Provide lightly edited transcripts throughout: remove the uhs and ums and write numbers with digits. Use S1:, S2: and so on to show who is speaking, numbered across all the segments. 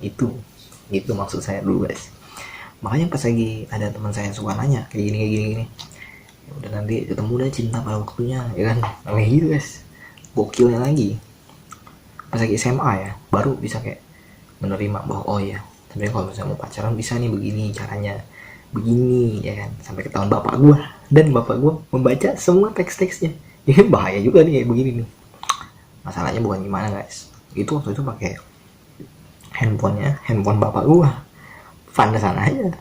S1: Itu maksud saya dulu guys. Makanya pas lagi ada teman saya suka nanya kayak gini, ya udah nanti ketemu deh cinta pada waktunya, ya kan, namanya gitu guys. Gokilnya lagi pas lagi SMA ya baru bisa kayak menerima bahwa oh ya sebenarnya kalau misalnya mau pacaran bisa nih begini caranya, begini ya kan, sampai ketahuan bapak gua, dan bapak gua membaca semua teks-teksnya. Ini bahaya juga nih kayak begini nih. Masalahnya bukan gimana guys, itu waktu itu pakai handphone bapak gua, fandesan aja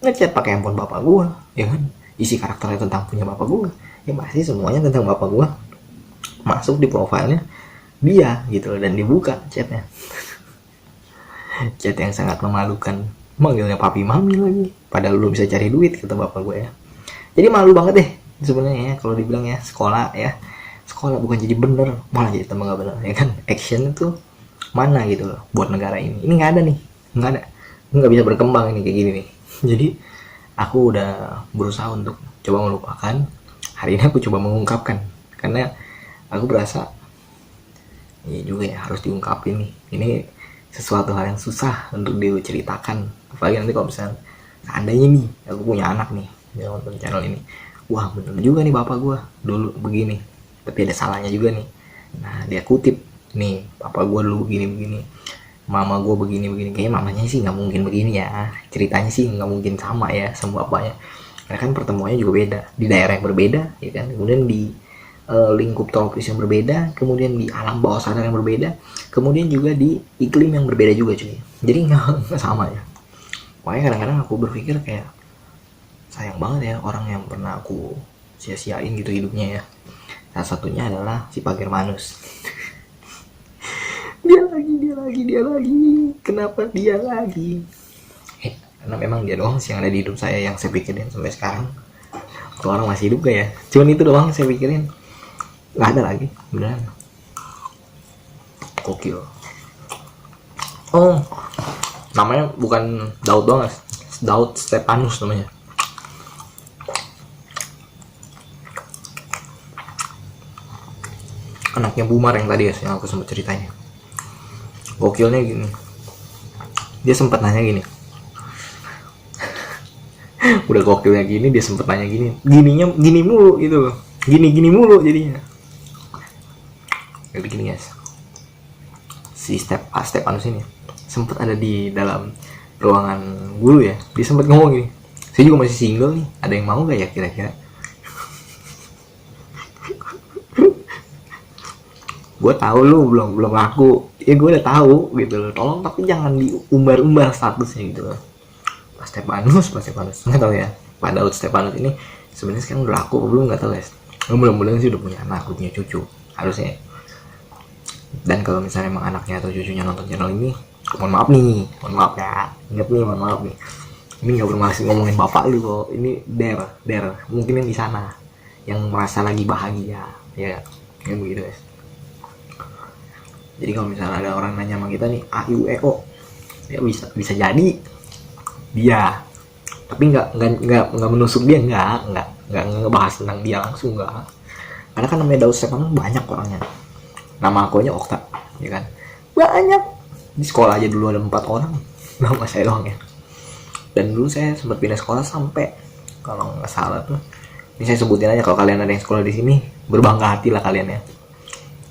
S1: ngechat pakai handphone bapak gua, ya kan, isi karakternya tentang punya bapak gua, ya pasti semuanya tentang bapak gua masuk di profilnya dia gitu loh, dan dibuka chatnya. Chat yang sangat memalukan, manggilnya papi mami lagi, padahal lu bisa cari duit kata bapak gue ya. Jadi malu banget deh sebenarnya ya kalau dibilang ya, sekolah bukan jadi bener, malah jadi tambah gak bener ya kan. Action itu mana gitu loh buat negara ini nggak ada nih, nggak ada, nggak bisa berkembang ini kayak gini nih. Jadi aku udah berusaha untuk coba melupakan. Hari ini aku coba mengungkapkan karena aku berasa ini juga ya harus diungkapin nih, ini sesuatu hal yang susah untuk diceritakan, apalagi nanti kalau misalnya seandainya nih aku punya anak nih dia nonton channel ini, wah bener juga nih bapak gue dulu begini, tapi ada salahnya juga nih. Nah dia kutip nih, bapak gue dulu begini begini, mama gue begini begini, kayaknya mamanya sih nggak mungkin begini ya, ceritanya sih nggak mungkin sama ya sama bapaknya, karena kan pertemuannya juga beda di daerah yang berbeda ya kan, kemudian di lingkup tropis yang berbeda, kemudian di alam bawah sadar yang berbeda, kemudian juga di iklim yang berbeda juga cuy, jadi nggak sama ya. Makanya kadang-kadang aku berpikir kayak sayang banget ya orang yang pernah aku sia-siain gitu hidupnya ya. Salah satunya adalah si Pagermanus. Dia lagi, kenapa dia lagi? Karena memang dia doang sih yang ada di hidup saya yang saya pikirin sampai sekarang. Kalau orang masih hidup gak ya? Cuman itu doang saya pikirin. Gak ada lagi, beneran. Gokil. Oh, namanya bukan Daud doang, Daud Stepanus namanya. Anaknya Bumar yang tadi ya, yang aku sempat ceritanya. Gokilnya gini, dia sempat nanya gini, udah gokilnya gini dia sempat nanya gini, gini mulu gitu loh, gini mulu jadinya. Jadi gini guys, si Stepanus ini sempat ada di dalam ruangan guru ya, dia sempat ngomong gini, saya juga masih single nih, ada yang mau gak ya kira-kira? Gue tahu lu belum laku ya, gue udah tahu gitu loh, tolong tapi jangan diumbar-umbar statusnya gitu loh. Pak Stepanus nggak tahu ya, Pak Daud Stepanus ini sebenarnya sekarang udah laku belum nggak tahu guys. Mudah-mudahan sih udah punya anak, udah punya cucu harusnya. Dan kalau misalnya emang anaknya atau cucunya nonton channel ini, mohon maaf ya, ingat nih, mohon maaf nih, ini nggak bermaksud ngomongin bapak lu kok, ini der mungkin yang di sana yang merasa lagi bahagia ya, kayak begitu guys. Jadi kalau misalnya ada orang nanya sama kita nih a i u e o, ya bisa jadi dia, tapi nggak menusuk dia, nggak ngebahas tentang dia langsung, nggak, karena kan namanya Daud Stepanus banyak orangnya, nama akunya Okta ya kan, banyak di sekolah aja dulu ada 4 orang nama saya doang ya. Dan dulu saya sempat pindah sekolah sampai, kalau nggak salah tuh, ini saya sebutin aja kalau kalian ada yang sekolah di sini, berbangga hati lah kalian ya.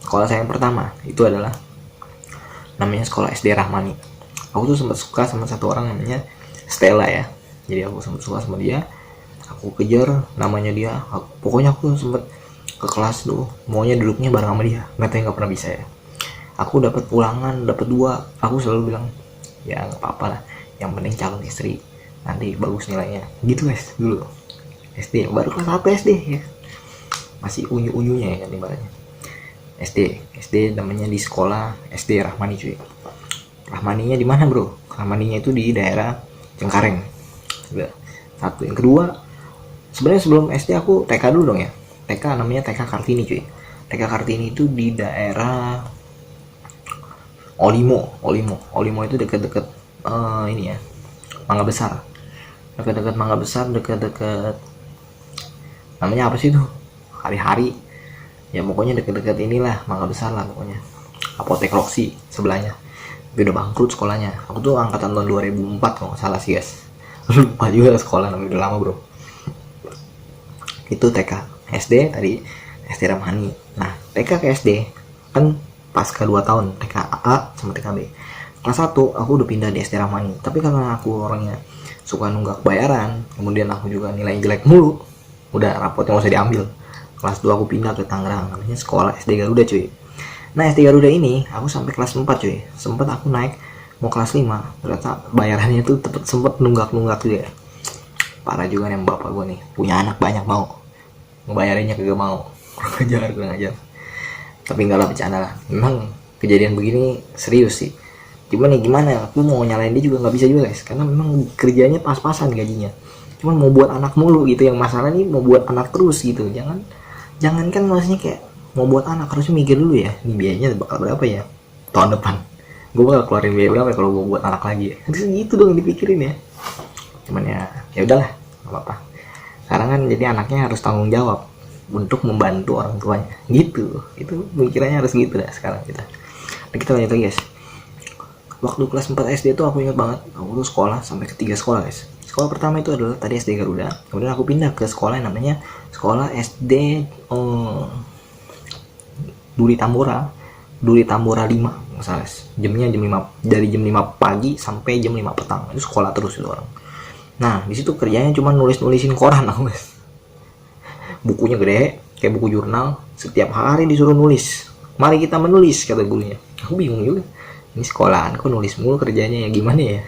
S1: Sekolah saya yang pertama itu adalah namanya sekolah SD Rahmani. Aku tuh sempat suka sama satu orang namanya Stella ya, jadi aku sempat suka sama dia, aku kejar namanya dia, pokoknya aku sempat ke kelas tuh maunya duduknya bareng sama dia, nggak pernah bisa ya. Aku dapat ulangan dapat 2, aku selalu bilang ya nggak apa-apa lah, yang penting calon istri nanti bagus nilainya gitu guys. Dulu SD baru kelas 1 SD ya, masih unyu-unyunya ya kan ibaratnya. SD namanya di sekolah SD Rahmani cuy. Rahmaninya di mana bro? Rahmaninya itu di daerah Cengkareng. Satu. Yang kedua, sebenarnya sebelum SD aku TK dulu dong ya. TK namanya TK Kartini cuy. TK Kartini itu di daerah Olimo itu dekat-dekat ini ya, Mangga Besar. Dekat-dekat Mangga Besar, dekat-dekat namanya apa sih itu? Hari-hari. Ya pokoknya deket-deket inilah, Mangga Besar lah pokoknya. Apotek Roxy sebelahnya. udah bangkrut sekolahnya. Aku tuh angkatan tahun 2004 kalau nggak salah sih guys. Lupa juga sekolah, namanya udah lama bro. Itu TK, SD tadi SD Ramani. Nah TK ke SD kan pasca 2 tahun, TK A sama TK B. Kelas 1 aku udah pindah di SD Ramani, tapi karena aku orangnya suka nunggak bayaran, kemudian aku juga nilai jelek mulu, udah rapotnya nggak usah diambil. Kelas 2 aku pindah ke Tangerang, namanya sekolah SD Garuda cuy. Nah SD Garuda ini aku sampai kelas 4 cuy. Sempet aku naik mau kelas 5, ternyata bayarannya tuh sempet nunggak-nunggak juga. Parah juga nih bapak gue nih, punya anak banyak mau ngebayarinnya kagak mau. kurang ajar. Tapi enggak lah, bercanda lah. Memang kejadian begini serius sih. Cuman ya gimana, aku mau nyalain dia juga nggak bisa juga guys, karena memang kerjanya pas-pasan gajinya. Cuman mau buat anak mulu gitu, yang masalah nih mau buat anak terus gitu. Jangan kan maksudnya kayak mau buat anak harusnya mikir dulu ya, ini biayanya bakal berapa ya tahun depan, gue bakal keluarin biaya berapa ya kalau gue buat anak lagi ya. Harusnya gitu dong dipikirin ya. Cuman ya udahlah, nggak apa-apa. Sekarang kan jadi anaknya harus tanggung jawab untuk membantu orang tuanya gitu. Itu pikirannya harus gitu dah sekarang kita. Nah, kita lanjut lagi guys. Waktu kelas 4 SD itu aku ingat banget, aku tuh sekolah sampai ke 3 sekolah guys. Sekolah pertama itu adalah tadi SD Garuda, kemudian aku pindah ke sekolah yang namanya sekolah SD Duri Tambora 5 misalnya. Jamnya jam 5, dari jam 5 pagi sampai jam 5 petang. Itu sekolah terus itu orang. Nah, di situ kerjanya cuma nulisin koran aku guys. Bukunya gede, kayak buku jurnal, setiap hari disuruh nulis. Mari kita menulis, kata gurunya. Aku bingung juga. Ini sekolahan kok nulis mulu kerjanya ya, gimana ya?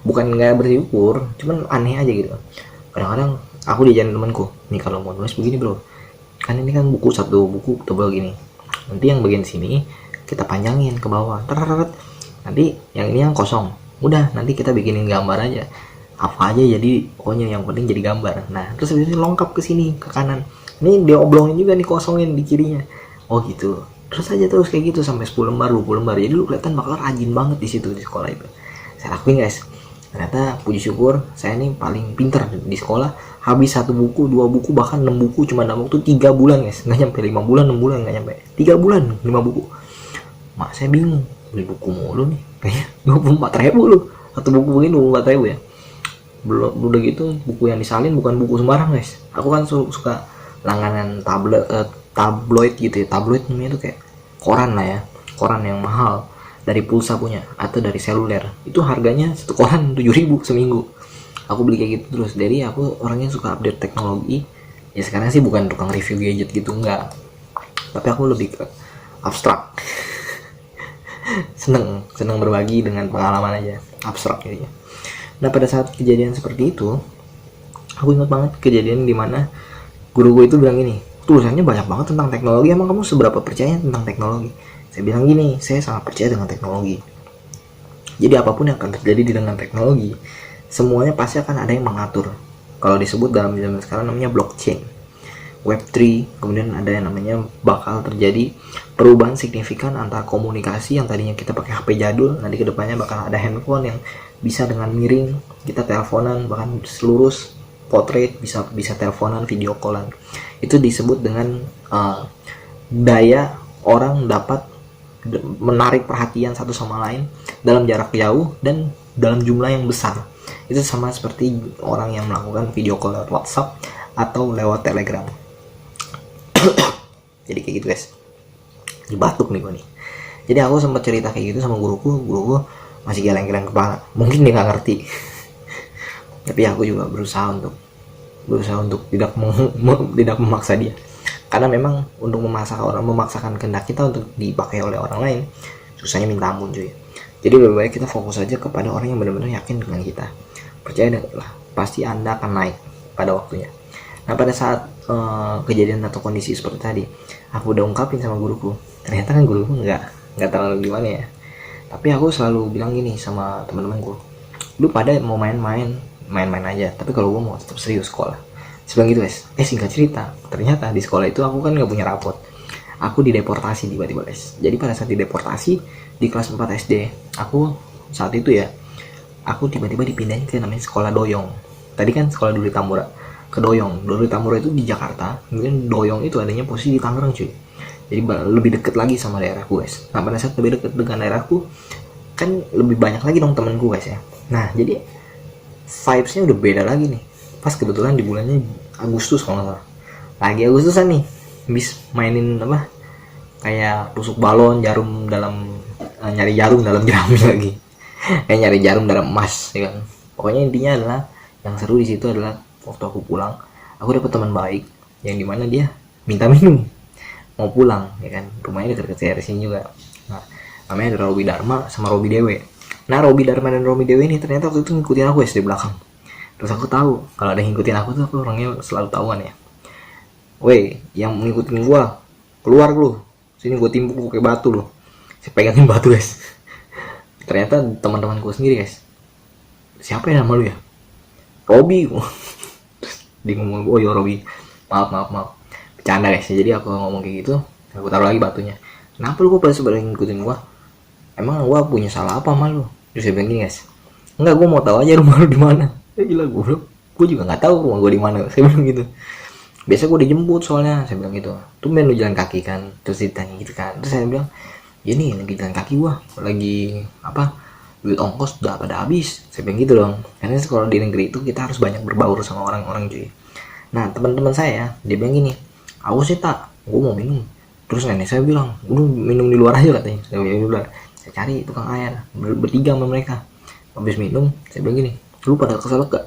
S1: Bukan nggak bersyukur, cuman aneh aja gitu. Kadang-kadang aku diajarin temanku, nih kalau mau nulis begini bro, kan ini kan buku, satu buku tebal gini, nanti yang bagian sini kita panjangin ke bawah, nanti yang ini yang kosong, udah nanti kita bikinin gambar aja, apa aja jadi pokoknya yang penting jadi gambar. Nah terus habis itu lengkap ke sini ke kanan, ini dioblongin juga nih, kosongin di kirinya. Oh gitu, terus aja terus kayak gitu sampai 10 lembar 20 lembar. Jadi lu kelihatan bakal rajin banget di situ di sekolah itu. Saya lakuin guys. Ternyata puji syukur saya nih paling pinter di sekolah. Habis 1 buku, 2 buku, bahkan 6 buku cuma dalam waktu 3 bulan guys. Nggak nyampe 5 bulan, 6 bulan nggak nyampe. 3 bulan 5 buku. Mak saya bingung, beli buku mulu nih. Kayaknya 24.000 lu. 1 buku begini 24.000 ya. Belum udah gitu buku yang disalin bukan buku sembarang guys. Aku kan suka langganan tabloid gitu ya. Tabloid namanya tuh kayak koran lah ya. Koran yang mahal. Dari pulsa punya atau dari seluler, itu harganya satu koran 7.000 seminggu. Aku beli kayak gitu terus. Jadi aku orangnya suka update teknologi ya. Sekarang sih bukan tukang review gadget gitu, enggak, tapi aku lebih ke abstrak. seneng berbagi dengan pengalaman aja, abstrak gitu ya. Nah pada saat kejadian seperti itu, aku ingat banget kejadian dimana guru gue itu bilang gini, tulisannya banyak banget tentang teknologi, emang kamu seberapa percaya tentang teknologi? Saya bilang gini, saya sangat percaya dengan teknologi. Jadi apapun yang akan terjadi dengan teknologi, semuanya pasti akan ada yang mengatur. Kalau disebut dalam zaman sekarang namanya blockchain, Web3, kemudian ada yang namanya bakal terjadi perubahan signifikan antara komunikasi yang tadinya kita pakai HP jadul, nanti kedepannya bakal ada handphone yang bisa dengan miring, kita teleponan, bahkan selurus portrait bisa teleponan, video callan. Itu disebut dengan daya orang dapat menarik perhatian satu sama lain dalam jarak jauh dan dalam jumlah yang besar. Itu sama seperti orang yang melakukan video call lewat WhatsApp atau lewat Telegram. Jadi kayak gitu guys. Dibatuk nih gue nih. Jadi aku sempat cerita kayak gitu sama guruku masih geleng-geleng kepala. Mungkin dia nggak ngerti. Tapi aku juga berusaha untuk tidak memaksa dia. Karena memang untuk memaksakan kehendak kita untuk dipakai oleh orang lain, susahnya minta ampun cuy. Jadi lebih baik kita fokus aja kepada orang yang benar-benar yakin dengan kita. Percaya lah, pasti Anda akan naik pada waktunya. Nah pada saat kejadian atau kondisi seperti tadi, aku udah ungkapin sama guruku. Ternyata kan guruku nggak terlalu gimana ya. Tapi aku selalu bilang gini sama teman-temanku, lu pada mau main-main aja. Tapi kalau gue mau tetap serius sekolah. Sebelum gitu guys, singkat cerita, ternyata di sekolah itu aku kan nggak punya rapot. Aku dideportasi tiba-tiba guys. Jadi pada saat dideportasi di kelas 4 SD, aku saat itu ya, aku tiba-tiba dipindahin ke namanya sekolah Doyong. Tadi kan sekolah Duri Tambora ke Doyong. Duri Tambora itu di Jakarta, kemudian Doyong itu adanya posisi di Tangerang cuy. Jadi lebih deket lagi sama daerahku guys. Nah pada saat lebih deket dengan daerahku, kan lebih banyak lagi dong temenku guys ya. Nah jadi vibesnya udah beda lagi nih. Pas kebetulan di bulannya Agustus kalau nggak salah, lagi Agustusan nih, bis mainin apa kayak tusuk balon jarum dalam nyari jarum dalam jerami lagi, kayak nyari jarum dalam emas ya kan. Pokoknya intinya adalah yang seru di situ adalah waktu aku pulang, aku dapet teman baik yang dimana dia minta minum mau pulang ya kan, rumahnya dekat-dekat dari sini juga. Nah namanya ada Robi Dharma sama Robi Dewe. Nah Robi Dharma dan Robi Dewe ini ternyata waktu itu ngikutin aku di belakang. Terus aku tahu kalau ada yang ngikutin aku tuh, aku orangnya selalu tahuan ya. Woi yang ngikutin gua keluar lu, sini gua timpuk pakai batu lu. Saya pegangin batu guys. Ternyata teman-temanku sendiri guys. Siapa yang nama lu ya? Robi. Dia ngomong, oh ya Robi, maaf bercanda guys. Jadi aku ngomong kayak gitu, aku taruh lagi batunya. Kenapa lu kok pada sebenarnya ngikutin gua? Emang gua punya salah apa sama lu? Terus saya bilang gini guys, enggak, gua mau tahu aja rumah lu di mana. Gila gua juga nggak tahu rumah gua di mana. Saya bilang gitu. Biasa gua dijemput soalnya, saya bilang gitu. Tumben lu jalan kaki kan? Terus ditanya gitu kan. Terus saya bilang, ya nih lagi jalan kaki gua, lagi apa? Duit ongkos udah pada habis. Saya bilang gitu dong. Karena sekolah di negeri itu kita harus banyak berbaur sama orang-orang cuy. Nah teman-teman saya dia bilang gini, aku sih tak, gua mau minum. Terus nenek saya bilang, lu minum di luar aja katanya. Saya bilang di luar. Saya cari tukang air, bertiga sama mereka. Habis minum, saya bilang gini, lu pada keselak gak?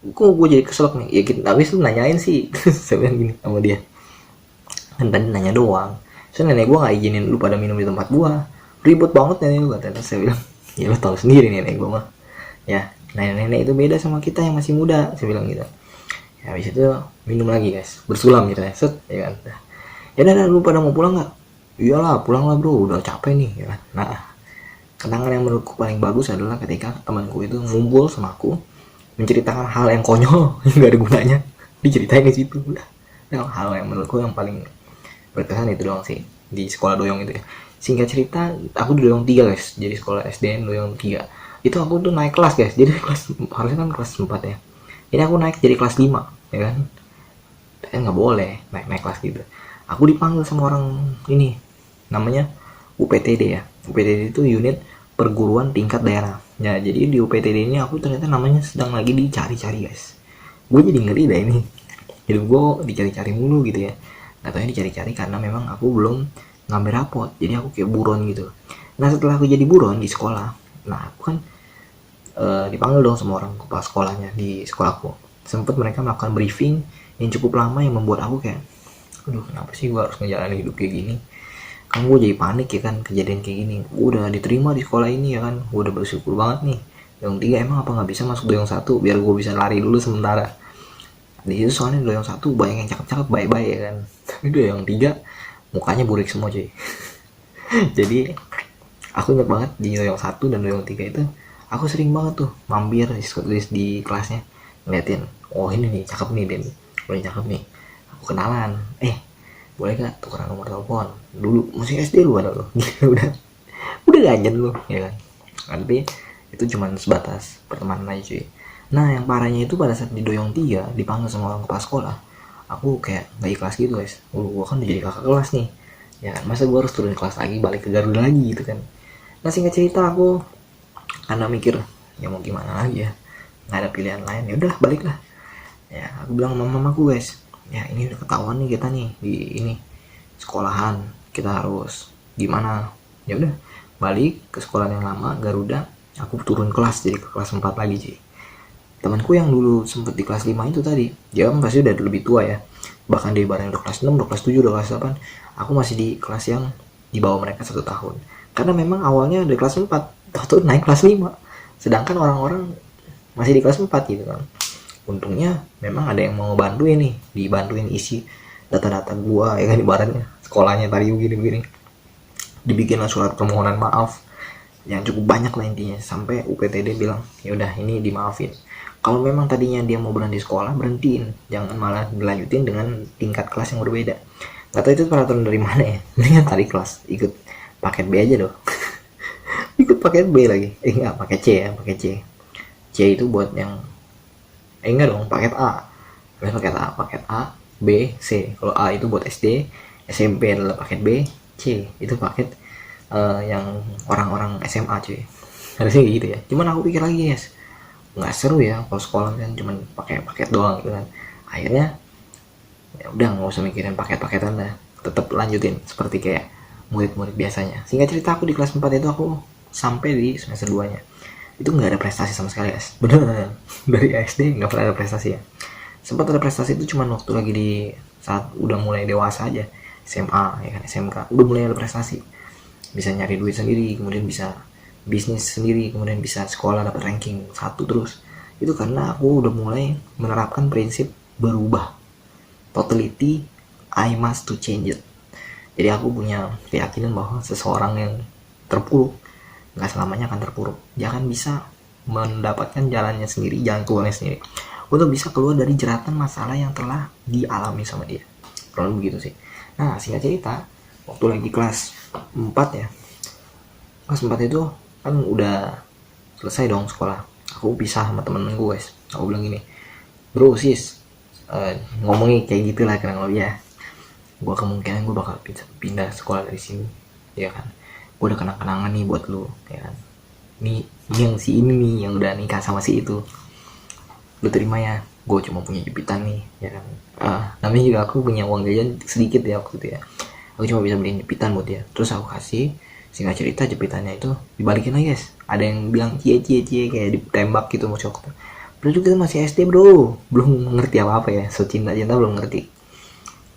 S1: Kok gue jadi keselak nih? Ya kita habis lu nanyain sih. Saya bilang gini sama dia, kan tadi nanya doang. So nenek gue gak izinin lu pada minum di tempat gue. Ribet banget nenek lu katanya. Saya bilang, ya lu tahu sendiri nenek gue mah. Ya, nenek-nenek itu beda sama kita yang masih muda. Saya bilang gitu. Ya, habis itu minum lagi guys, bersulam gitu ya, set, ya kan. Ya udah, lu pada mau pulang nggak? Iyalah pulang lah bro, udah capek nih ya kan. Nah kenangan yang menurutku paling bagus adalah ketika temanku itu ngumpul sama aku menceritakan hal yang konyol yang gak ada gunanya, diceritain di situ. Udah hal yang menurutku yang paling berkesan itu doang sih di sekolah doyong itu ya. Singkat cerita, aku di doyong 3 guys, jadi sekolah SDN doyong 3 itu aku tuh naik kelas guys. Jadi kelas harusnya kan kelas 4 ya, ini aku naik jadi kelas 5 ya kan. Saya nggak boleh naik kelas gitu. Aku dipanggil sama orang ini, namanya UPTD ya. UPTD itu unit perguruan tingkat daerah. Ya jadi di UPTD ini aku ternyata namanya sedang lagi dicari-cari guys. Gue jadi ngeri dah ini. Hidup gue dicari-cari mulu gitu ya. Gak taunya dicari-cari karena memang aku belum ngambil rapot. Jadi aku kayak buron gitu. Nah setelah aku jadi buron di sekolah, nah aku kan dipanggil dong sama orang kepala sekolahnya di sekolahku. Sempet mereka melakukan briefing yang cukup lama yang membuat aku kayak, aduh kenapa sih gue harus ngejalanin hidup kayak gini. Kan gue jadi panik ya kan kejadian kayak gini. Gue udah diterima di sekolah ini ya kan, gue udah bersyukur banget nih. Doyong 3 emang apa nggak bisa masuk doyong 1 biar gue bisa lari dulu sementara. Di situ soalnya doyong 1 banyak yang cakep-cakep baik-baik ya kan. Tapi doyong 3 mukanya burik semua cuy. Jadi aku ingat banget di doyong 1 dan doyong 3 itu aku sering banget tuh mampir di kelasnya ngeliatin, oh ini nih cakep nih Den, boleh cakep nih, aku kenalan, boleh gak tukeran nomor telepon. Dulu masih SD lu ada lo. udah ganjen lu ya kan. Tapi itu cuma sebatas pertemanan aja cuy. Nah yang parahnya itu pada saat di doyong 3 dipanggil sama orang kepala sekolah, aku kayak gak ikhlas gitu guys. Gua kan udah jadi kakak kelas nih ya kan, masa gua harus turun kelas lagi balik ke Garuda lagi gitu kan. Nah singkat cerita aku karena mikir ya mau gimana lagi ya, nggak ada pilihan lain, ya udah balik lah ya. Aku bilang sama mamaku guys, ya ini udah ketahuan nih kita nih di ini sekolahan, kita harus gimana. Ya udah balik ke sekolah yang lama Garuda. Aku turun kelas jadi ke kelas 4 lagi sih. Temanku yang dulu sempet di kelas 5 itu tadi, dia kan pasti udah lebih tua ya, bahkan dia bareng udah kelas 6, udah kelas 7, udah kelas 8. Aku masih di kelas yang di bawah mereka 1 tahun, karena memang awalnya dari kelas 4 tuh naik kelas 5, sedangkan orang-orang masih di kelas 4 gitu kan. Untungnya memang ada yang mau bantuin nih, dibantuin isi data-data gua ya kan, ibaratnya sekolahnya tadi begini-begini. Dibikinlah surat permohonan maaf yang cukup banyak lah intinya, sampai UPTD bilang ya udah ini dimaafin. Kalau memang tadinya dia mau berhenti sekolah, berhentiin, jangan malah dilanjutin dengan tingkat kelas yang berbeda. Gak tahu itu peraturan dari mana ya. Mendingan tarik kelas, ikut paket B aja dong. Ikut paket B lagi. Enggak, paket C ya, paket C. C itu buat yang enggak dong, paket A. Paket A, B, C. Kalau A itu buat SD, SMP adalah paket B, C itu paket yang orang-orang SMA cuy, harusnya gitu ya. Cuman aku pikir lagi guys, nggak seru ya kalau sekolah kan cuman pakai paket doang gitu kan. Akhirnya ya udah nggak usah mikirin paket-paketan dah, tetap lanjutin seperti kayak murid-murid biasanya. Singkat cerita, aku di kelas 4 itu aku sampai di semester 2 nya itu nggak ada prestasi sama sekali guys, bener. Dari SD nggak pernah ada prestasi ya. Sempat ada prestasi itu cuman waktu lagi di saat udah mulai dewasa aja, SMA ya kan, SMK udah mulai ada prestasi, bisa nyari duit sendiri, kemudian bisa bisnis sendiri, kemudian bisa sekolah dapat ranking 1 terus. Itu karena aku udah mulai menerapkan prinsip berubah, totality I must to change it. Jadi aku punya keyakinan bahwa seseorang yang terpuruk nggak selamanya akan terpuruk. Dia akan bisa mendapatkan jalannya sendiri, jalan keluarnya sendiri, untuk bisa keluar dari jeratan masalah yang telah dialami sama dia. Kurang begitu sih. Nah, singkat cerita, waktu lagi kelas 4 ya, kelas 4 itu kan udah selesai dong sekolah. Aku pisah sama temen gue guys. Aku bilang gini, bro sis, ngomongnya kayak gitulah kurang lebih ya, gue kemungkinan gue bakal pindah sekolah dari sini ya kan. Gue udah kenang-kenangan nih buat lu ya kan. Ini yang si ini nih yang udah nikah sama si itu, lu terima ya, gue cuma punya jepitan nih ya kan. Namanya juga aku punya uang jajan sedikit ya waktu itu ya, aku cuma bisa beliin jepitan buat dia. Terus aku kasih, singkat cerita jepitannya itu dibalikin lagi guys. Ada yang bilang cie kayak ditembak gitu mau coklat. Padahal juga masih SD bro, belum ngerti apa ya, so cinta belum ngerti.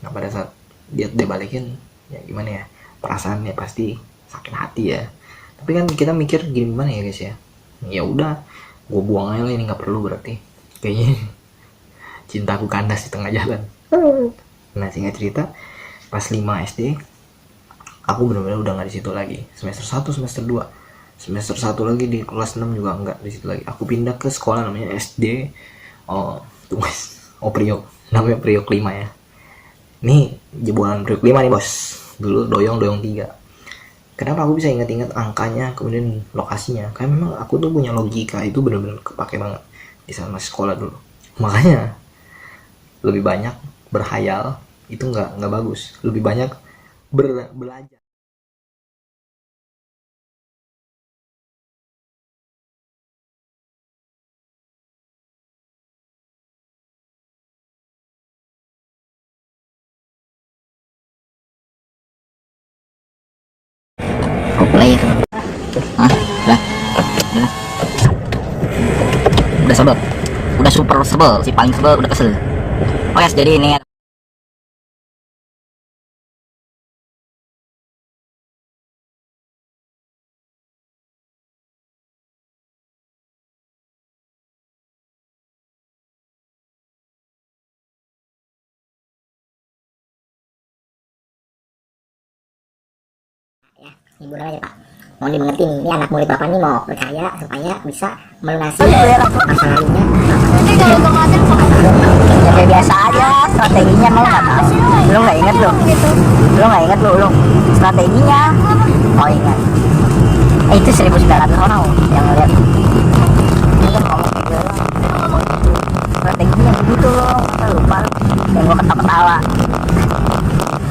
S1: Nah pada saat dia balikin ya gimana ya, perasaannya pasti sakit hati ya. Tapi kan kita mikir gimana ya guys ya, ya udah gue buang aja lah, ini nggak perlu berarti kayaknya cintaku kandas di tengah jalan. Nah singkat cerita, pas 5 SD aku benar-benar udah nggak di situ lagi. Semester 1, semester 2, semester 1 lagi di kelas 6 juga nggak di situ lagi. Aku pindah ke sekolah namanya SD Priok, namanya Priok 5 ya. Nih jebolan Priok 5 nih bos, dulu doyong 3. Kenapa aku bisa ingat-ingat angkanya kemudian lokasinya? Karena memang aku tuh punya logika, itu benar-benar kepake banget di saat masih sekolah dulu. Makanya lebih banyak berhayal itu nggak bagus, lebih banyak belajar.
S2: Player. Hah? Udah sebel. Udah super sebel, si paling sebel udah kesel. Oke, jadi ini hiburan aja Pak. Mohon dimengerti nih, ini anak murid Bapak nih mau percaya supaya bisa melunasi masa lalunya. Kayak biasa aja, strateginya mau nggak tahu. Lu nggak inget lu? Lu nggak inget lu strateginya? Oh ingat. Itu 1.900 orang yang ngeliat. Ini kan ngomong gitu. Strateginya begitu loh, saya lupa. Dan gua ketawa-ketawa.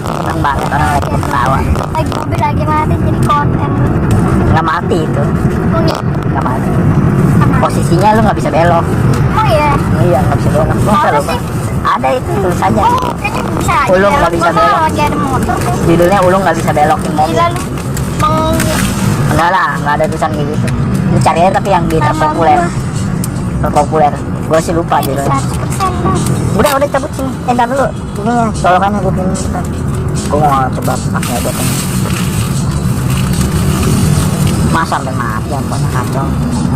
S2: Seneng banget orang lagi ketawa.
S3: Lagi mobil lagi mati jadi konten.
S2: Nggak mati itu, nggak mati. Posisinya lu nggak bisa belok.
S3: Oh iya.
S2: Iya nggak bisa belok. Masa
S3: Apa
S2: lu
S3: sih?
S2: ada itu tulisannya.
S3: Oh, kayaknya bisa aja.
S2: Ulung nggak bisa
S3: Gua
S2: belok.
S3: kalau lagi ada motor tuh.
S2: Judulnya ulung nggak bisa belokin mobil.
S3: Gila lu. Mau
S2: Enggak lah, nggak ada tulisan kayak gitu. Lu cari aja tapi yang di
S3: Nama
S2: terpopuler.
S3: gua.
S2: Terpopuler. Gue sih lupa judulnya.
S3: 100% lah.
S2: Udah cabut sini. Ntar dulu. Ini ya, colokannya gue pindah. Gue mau coba pakai aja kan. Masa sampai mati yang punya kacau.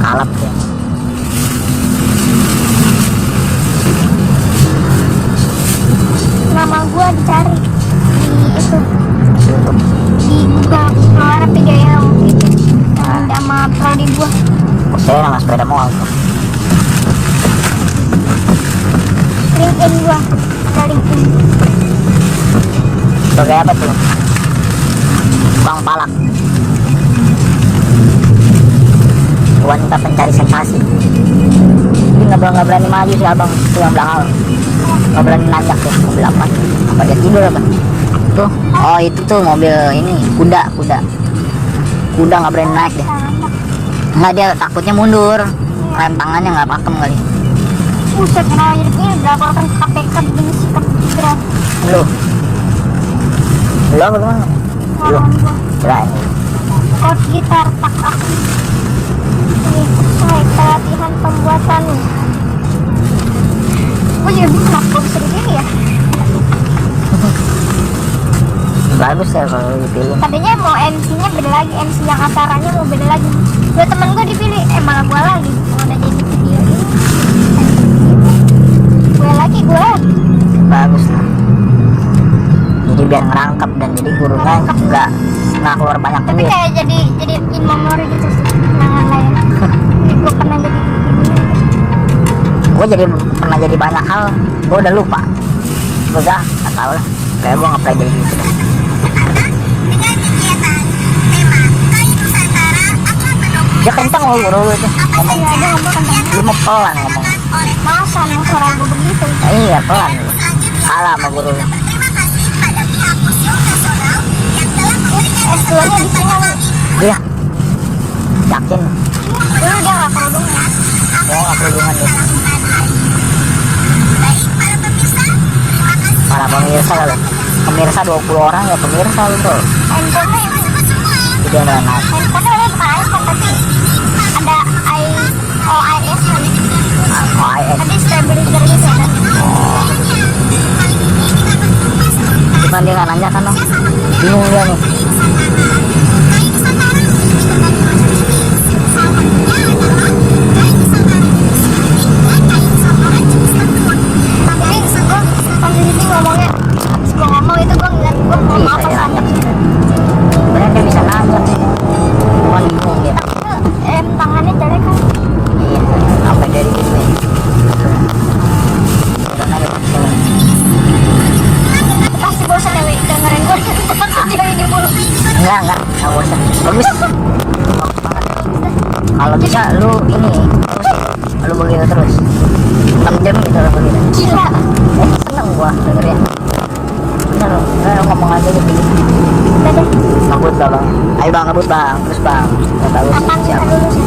S2: Kalap ya.
S3: Nama gua dicari di itu di Google keluar video yang itu yang sama prodi gua.
S2: Saya nama sepeda motor.
S3: LinkedIn gua ada LinkedIn.
S2: Sebagai apa tuh? Bang Palak. Wanita pencari sensasi. Ini nggak berani maju sih abang, itu yang belakang. Nggak berani nanjak tuh mobil apa? Apa dia tidur apa? Tuh, oh itu tuh mobil ini kuda. kuda nggak berani naik deh. Nggak, dia takutnya mundur, rem tangannya nggak pakem kali.
S3: Buset, kenapa jadi begini? Dilaporkan ke KPK begini sikap berat.
S2: Lu apa gimana? Lu kirain
S3: Chord gitar tak aktif. Ini sesuai pelatihan pembuatan. Gue juga bingung kenapa bisa begini ya.
S2: bagus ya kalau dipilih.
S3: Tadinya mau MC-nya beda lagi, MC yang acaranya mau beda lagi. Dua temen gue dipilih, malah gue lagi. Mau udah jadi video ini, gue lagi.
S2: Bagus lah. Jadi biar ngerangkap dan jadi gurunya nggak keluar banyak
S3: Tapi
S2: duit.
S3: kayak jadi in memory gitu sih, kenangan lah ya. Gue pernah jadi
S2: Gue pernah jadi banyak hal, gue udah lupa. Gue nggak tahu lah. Kayak gue nggak pernah jadi gitu. Dia kencang loh guru lu itu.
S3: apa ya, ada ngomong tentang
S2: Lu mau pelan ngomong.
S3: masa nih suara gue begitu.
S2: Nah, iya pelan. Kalah sama guru lu.
S3: S2 nya di sini.
S2: Iya. Yakin?
S3: Dulu dia nggak kerudungnya.
S2: Mau nggak kerudungan dia. Para pemirsa kali. Pemirsa 20 orang ya pemirsa lu tuh.
S3: Handphonenya
S2: Jadi yang naik.
S3: handphonenya udah bukan iPhone tapi ada OIS kan.
S2: OIS.
S3: Tadi stabilizer gitu ya kan.
S2: Cuman dia nggak nanya kan dong. Bingung dia nih.
S3: Tapi gue pas di sini ngomongnya, habis gue ngomong itu gue ngeliat gue mau
S2: Bisa
S3: apa
S2: dia
S3: saja.
S2: nanya. Sebenarnya dia bisa nanya sih. Cuman bingung dia.
S3: Tangannya jelek kan.
S2: Iya. Sampai dari sini. Karena dia pakai.
S3: Pasti bosan ya Wi, dengerin gue video ini mulu.
S2: Enggak bosan. Bagus. Bagus banget. Kalau bisa lu ini terus lu begitu terus 6 jam gitu lu begitu.
S3: Gila.
S2: Seneng gua dengerin. Bener lu, ngomong aja gitu.
S3: Udah deh.
S2: Ngebut lah bang. Ayo bang ngebut bang. Terus bang. Gak tahu
S3: Kapan bisa
S2: siapa.
S3: lulus ya?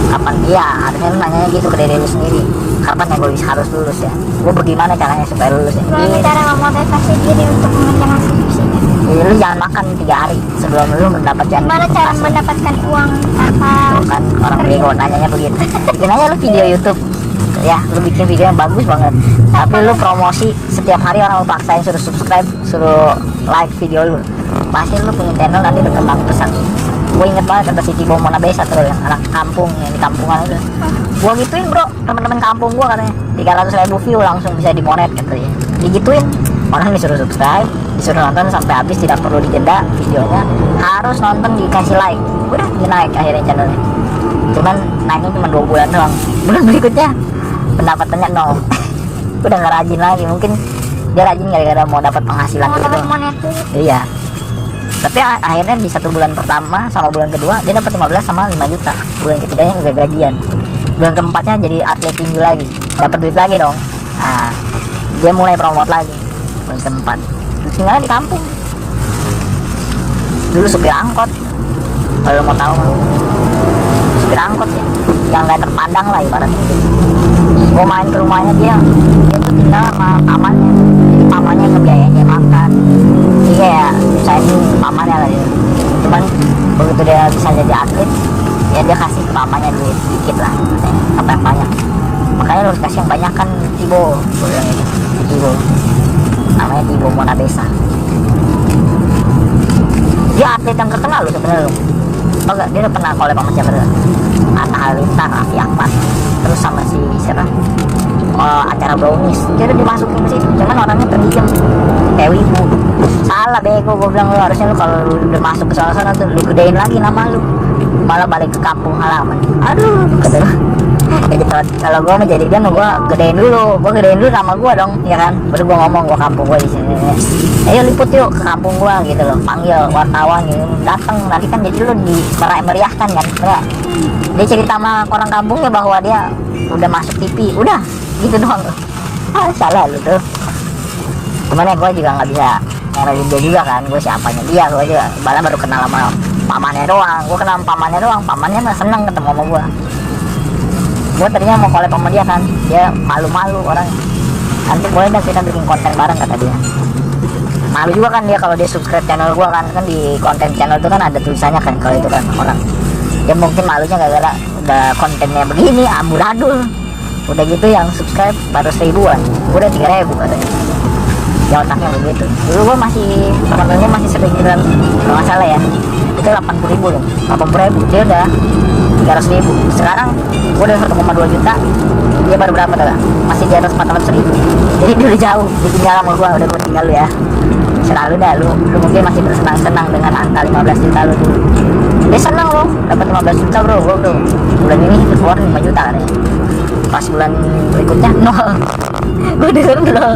S2: Kapan? Iya, harusnya lu nanyanya gitu ke diri lu sendiri. Kapan ya gue bisa harus lulus ya? Gue bagaimana caranya supaya lulus ya?
S3: Gimana cara memotivasi diri untuk mengerjakan skripsinya?
S2: Lu jangan makan 3 hari sebelum lu mendapatkan.
S3: Gimana cara mendapatkan uang apa?
S2: Kan orang bego nanyanya begitu. Bikin aja lu video YouTube. Ya, lu bikin video yang bagus banget. Tapi lu promosi setiap hari orang lu paksain suruh subscribe, suruh like video lu. Pasti lu punya channel nanti berkembang pesat. Gue inget banget kata si Cibo Mona Besa tuh yang anak kampung yang di kampungan itu. Gue gituin bro, teman-teman kampung gue katanya 300.000 view langsung bisa dimonet katanya. Digituin, orang disuruh subscribe, disuruh nonton sampai habis, tidak perlu dijeda videonya, harus nonton dikasih like. Udah dia naik akhirnya channelnya. Cuman naiknya cuma 2 bulan doang. Bulan berikutnya pendapatannya nol. Udah nggak rajin lagi, mungkin dia rajin gara-gara mau dapat penghasilan
S3: Mau
S2: gitu.
S3: dapat monet tuh.
S2: Iya. Tapi akhirnya di 1 bulan pertama sama bulan kedua dia dapat 15 sama 5 juta. Bulan ketiganya udah gajian. Bulan keempatnya jadi atlet tinju lagi, dapat duit lagi dong. Nah, dia mulai promote lagi. Bulan keempat. Tinggalnya di kampung. Dulu supir angkot. Kalau mau tahu, supir angkot ya, yang nggak terpandang lah ibaratnya. Gue main ke rumahnya dia tuh tinggal sama pamannya. Jadi pamannya ngebiayain dia makan. Iya ya, saya ini pamannya lah dia. Cuman begitu dia bisa jadi atlet, ya dia kasih ke pamannya duit sedikit lah, apa yang banyak. Makanya lu harus kasih yang banyak kan Tibo, gue bilang gitu. Tibo, namanya Tibo Mona Besa. Dia atlet yang terkenal lu sebenarnya lu. Tau gak, dia udah pernah collab sama siapa tuh? Atta Halilintar, Raffi Ahmad, terus sama si siapa? Acara brownies, dia udah dimasukin ke situ, cuman orangnya pendiam kayak wibu. Salah bego, gue bilang lu harusnya lu kalau lu udah masuk ke sana tuh lu gedein lagi nama lu, malah balik ke kampung halaman. Aduh, kata lu. Jadi kalau gue mau jadi dia mau gue gedein dulu nama gue dong, ya kan? Baru gue ngomong gue kampung gue di sini. Ayo liput yuk ke kampung gue gitu loh, panggil wartawan gitu, datang nanti kan jadi lu di meriahkan kan, ya. Dia cerita sama orang kampungnya bahwa dia udah masuk TV, udah gitu doang. Salah lu tuh. Cuman ya gue juga nggak bisa ngelain dia juga kan, gue siapanya dia, gue juga malah baru kenal sama pamannya doang. Gue kenal pamannya doang, pamannya mah seneng ketemu sama gue tadinya mau collab sama dia kan, dia malu-malu orangnya. Nanti boleh dah kita bikin konten bareng kata dia. Malu juga kan dia kalau dia subscribe channel gue kan di konten channel itu kan ada tulisannya kan kalau itu kan orang. Ya mungkin malunya gara-gara udah kontennya begini amburadul. Udah gitu yang subscribe baru 1000-an, udah 3000 katanya. Ya otaknya begitu. Dulu gue masih teman-temannya masih sering bilang kalau nggak salah ya itu 80.000 loh, 80.000 dia udah 300.000. Sekarang gue udah 1,2 juta, dia baru berapa tuh? Masih di atas 400.000. Jadi dia udah jauh, ditinggal sama gue, udah gue tinggal lu ya. Selalu dah lu mungkin masih bersenang-senang dengan angka 15 juta lu dulu. Dia senang loh, dapat 15 juta bro, gue udah bulan ini keluar 5 juta katanya. Pas bulan berikutnya nol. Gue denger nol.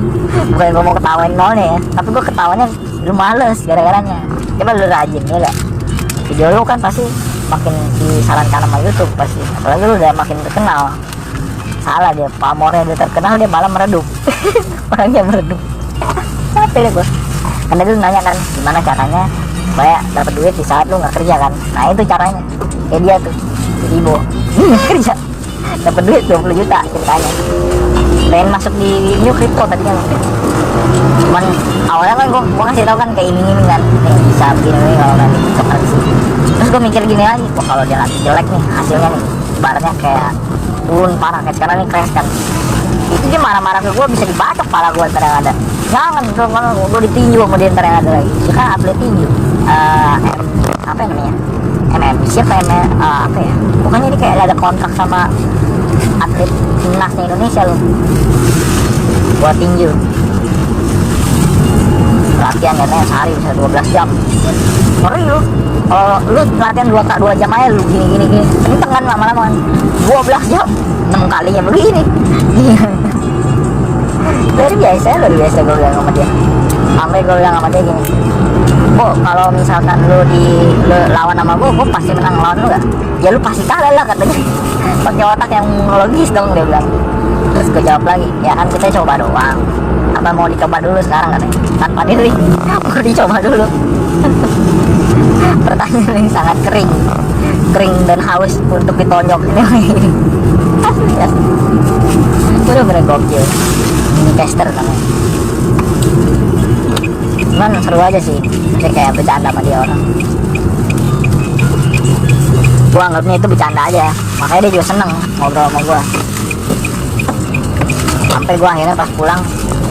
S2: Bukan gue mau ketawain nolnya ya, tapi gue ketawanya lu males gara-garanya. Coba lu rajin ya gak? Video lu kan pasti makin disarankan sama YouTube pasti, apalagi lu udah makin terkenal. Salah dia, pamornya dia terkenal dia malah meredup. Orangnya meredup. Capek deh gue. Karena dia nanya kan gimana caranya supaya dapat duit di saat lu nggak kerja kan. Nah itu caranya kayak dia tuh Ibo kerja dapat duit 20 juta ceritanya. Pengen masuk di new crypto tadinya, cuman awalnya kan gua kasih tau kan kayak iming-iming kan nih bisa begini nih kalau nanti cryptocurrency. Terus gua mikir gini lagi, kok kalau dia lagi jelek nih hasilnya nih ibaratnya kayak turun parah kayak sekarang nih crash kan, itu dia marah-marah ke gua bisa dibacok pala gua ntar yang ada. Jangan gua ditinju sama dia ntar yang ada lagi. Dia kan atlet tinju, apa yang namanya siapa apa ya, pokoknya ini kayak ada kontrak sama atlet timnasnya Indonesia loh buat tinju. Latihan katanya sehari bisa 12 jam. Ngeri lu kalau lu latihan 2 jam aja lu gini kenceng kan lama-lama kan 12 jam 6 kalinya begini. Luar biasa gue bilang sama dia. Sampai gue bilang sama dia gini, kok kalau misalkan lu lawan sama gue pasti menang lawan lu gak? Ya lu pasti kalah lah katanya. Pakai otak yang logis dong dia bilang. Terus gue jawab lagi, ya kan kita coba doang. Apa mau dicoba dulu sekarang katanya? Tanpa diri, mau dicoba dulu. Pertanyaan yang sangat kering dan haus untuk ditonjok ini. Asli ya. Itu udah bener gokil. Ini caster namanya. Cuman seru aja sih, kayak bercanda sama dia orang. Gua anggapnya itu bercanda aja, makanya dia juga seneng ngobrol sama gua. Sampai gua akhirnya pas pulang,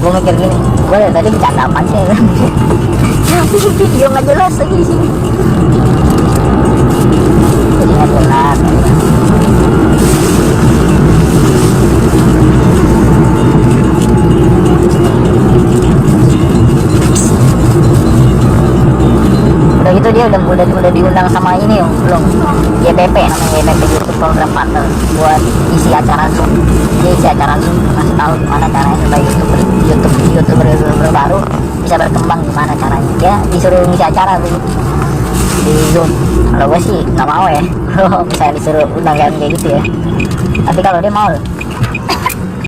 S2: gua mikir gini, gua dari tadi bercanda apaan sih? Video nggak jelas lagi di sini. Jadi nggak jelas. Udah gitu dia udah diundang sama ini belum YPP, namanya YPP YouTube Program Partner buat isi acara Zoom. Dia isi acara Zoom kasih tahu gimana caranya supaya YouTuber baru bisa berkembang, gimana caranya. Dia disuruh ngisi acara tuh di Zoom. Kalau gue sih nggak mau ya kalau misalnya disuruh undang kayak gitu ya, tapi kalau dia mau